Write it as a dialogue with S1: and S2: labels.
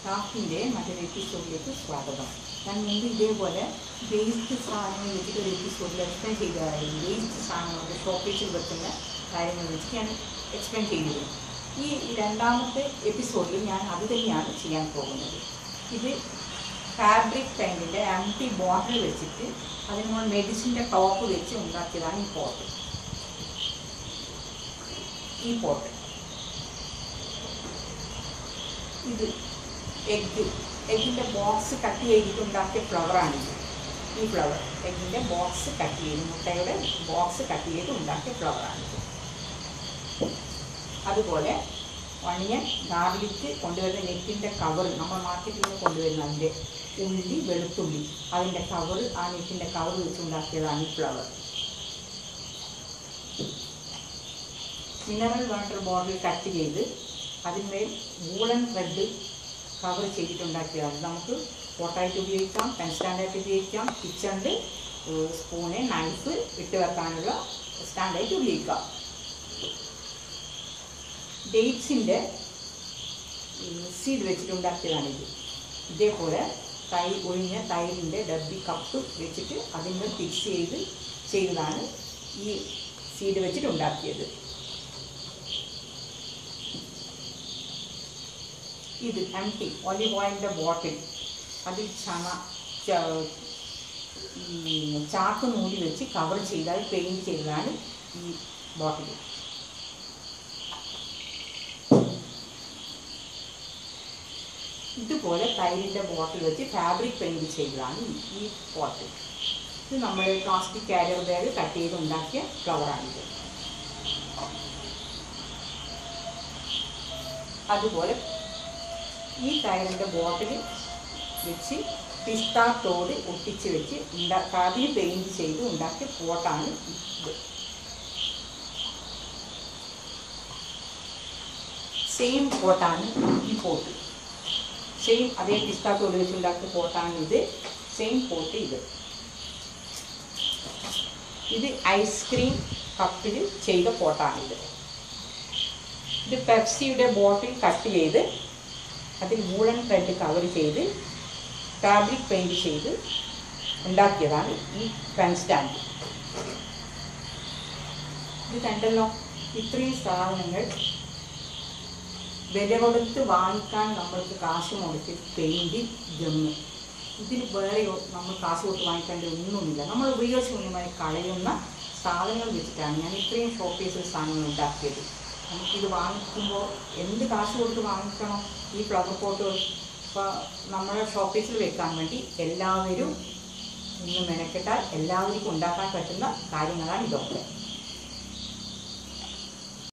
S1: ക്രാഫ്റ്റിൻ്റെ മറ്റൊരു എപ്പിസോഡിലേക്ക് സ്വാഗതം. ഞാൻ മുമ്പ് ഇതേപോലെ വേസ്റ്റ് സാധനങ്ങൾ വെച്ചിട്ട് ഒരു എപ്പിസോഡിൽ എക്സ്പ്ലെയിൻ ചെയ്തതായിരുന്നു. വേസ്റ്റ് സാധനങ്ങൾ ഷോപ്പേജിൽ വെക്കുന്ന കാര്യങ്ങൾ വെച്ചിട്ട് ഞാൻ എക്സ്പ്ലെയിൻ ചെയ്തിരുന്നു. ഈ രണ്ടാമത്തെ എപ്പിസോഡിൽ ഞാൻ അത് തന്നെയാണ് ചെയ്യാൻ പോകുന്നത്. ഇത് ഫാബ്രിക് പെയിൻറ്റിൻ്റെ എംപ്റ്റി ബോട്ടിൽ വെച്ചിട്ട് അതിന് മെഡിസിൻ്റെ ടോപ്പ് വെച്ച് ഉണ്ടാക്കിയതാണ് ഈ പോട്ട്. ഇത് എഗ്ഗിൻ്റെ ബോക്സ് കട്ട് ചെയ്തിട്ടുണ്ടാക്കിയ ഫ്ലവറാണിത്. ഈ ഫ്ലവർ എഗ്ഗിൻ്റെ ബോക്സ് കട്ട് ചെയ്ത് മുട്ടയുടെ ബോക്സ് കട്ട് ചെയ്ത് ഉണ്ടാക്കിയ ഫ്ലവറാണിത്. അതുപോലെ ഒണിയൻ, ഗാർലിക്ക് കൊണ്ടുവരുന്ന നെറ്റിൻ്റെ കവർ, നമ്മൾ മാർക്കറ്റിൽ നിന്ന് കൊണ്ടുവരുന്ന അതിൻ്റെ ഉള്ളി, വെളുത്തുള്ളി, അതിൻ്റെ കവർ, ആ നെറ്റിൻ്റെ കവർ വെച്ചുണ്ടാക്കിയതാണ് ഈ flower. Mineral water bottle cut ചെയ്ത് അതിന്മേൽ വൂളൻ ത്രെഡ് കവർ ചെയ്തിട്ടുണ്ടാക്കിയതാണ്. നമുക്ക് പോട്ടായിട്ട് ഉപയോഗിക്കാം, പെൻ സ്റ്റാൻഡായിട്ട് ഉപയോഗിക്കാം, കിച്ചണിൽ സ്പൂണ്, നൈഫ് ഇട്ട് വെക്കാനുള്ള സ്റ്റാൻഡായിട്ട് ഉപയോഗിക്കാം. ഡേറ്റ്സിൻ്റെ സീഡ് വെച്ചിട്ടുണ്ടാക്കിയതാണിത്. ഇതേപോലെ ഒഴിഞ്ഞ തൈരിൻ്റെ ഡബ്ബി കപ്പ് വെച്ചിട്ട് അതിന് ഫിക്സ് ചെയ്തതാണ് ഈ സീഡ് വെച്ചിട്ടുണ്ടാക്കിയത്. ഇത് എംപ്റ്റി ഒലിവ് ഓയിലിൻ്റെ ബോട്ടിൽ, അതിൽ ചാക്ക് നൂല് വെച്ച് കവർ ചെയ്താൽ പെയിൻറ്റ് ചെയ്തതാണ് ഈ ബോട്ടിൽ. ഇതുപോലെ തൈരിൻ്റെ ബോട്ടിൽ വെച്ച് ഫാബ്രിക് പെയിൻറ്റ് ചെയ്തതാണ് ഈ ബോട്ടിൽ. ഇത് നമ്മൾ പ്ലാസ്റ്റിക് കാരിയർ ബാഗ് കട്ട് ചെയ്ത് ഉണ്ടാക്കിയ ഫ്ലവറാണിത്. അതുപോലെ ഈ തൈരിൻ്റെ ബോട്ടിൽ വെച്ച് പിസ്താ തോട് ഒട്ടിച്ച് വെച്ച് അതിന് പെയിൻറ്റ് ചെയ്ത് ഉണ്ടാക്കിയ പോട്ടാണ് ഇത്. സെയിം പോട്ടാണ് ഈ പോട്ട്. സെയിം അതേ പിസ്താ തോട് വെച്ചുണ്ടാക്കിയ പോട്ടാണ് ഇത്. സെയിം പോട്ട് ഇത്. ഇത് ഐസ്ക്രീം കപ്പിൽ ചെയ്ത പോട്ടാണിത്. ഇത് പെപ്സിയുടെ ബോട്ടിൽ കട്ട് ചെയ്ത് അതിൽ വൂളൻ ത്രെഡ് കവർ ചെയ്ത് ഫാബ്രിക് പെയിൻറ്റ് ചെയ്ത് ഉണ്ടാക്കിയതാണ് ഈ പെൻ സ്റ്റാൻഡ്. ഇത് കണ്ടല്ലോ, ഇത്രയും സാധനങ്ങൾ വില കൊടുത്ത് വാങ്ങിക്കാൻ നമ്മൾക്ക് കാശ് മുടക്കി പെയിൻറ്റ്, ഗമ്മ്, ഇതിന് വേറെ നമ്മൾ കാശ് കൊടുത്ത് വാങ്ങിക്കേണ്ട ഒന്നുമില്ല. നമ്മൾ ഉപയോഗശൂന്യമായി കളയുന്ന സാധനങ്ങൾ വെച്ചിട്ടാണ് ഞാൻ ഇത്രയും ഷോപ്പീസിൽ സാധനങ്ങൾ ഉണ്ടാക്കിയത്. നമുക്കിത് വാങ്ങിക്കുമ്പോൾ എന്ത് കാശ് കൊടുത്ത് വാങ്ങിക്കണം? ഈ ഫ്ലവർ പോട്ട് ഇപ്പോൾ നമ്മുടെ ഷോപ്പീസിൽ വെക്കാൻ വേണ്ടി എല്ലാവരും ഇന്ന് മെനക്കെട്ടാൽ എല്ലാവർക്കും ഉണ്ടാക്കാൻ പറ്റുന്ന കാര്യങ്ങളാണ് ഇതൊക്കെ.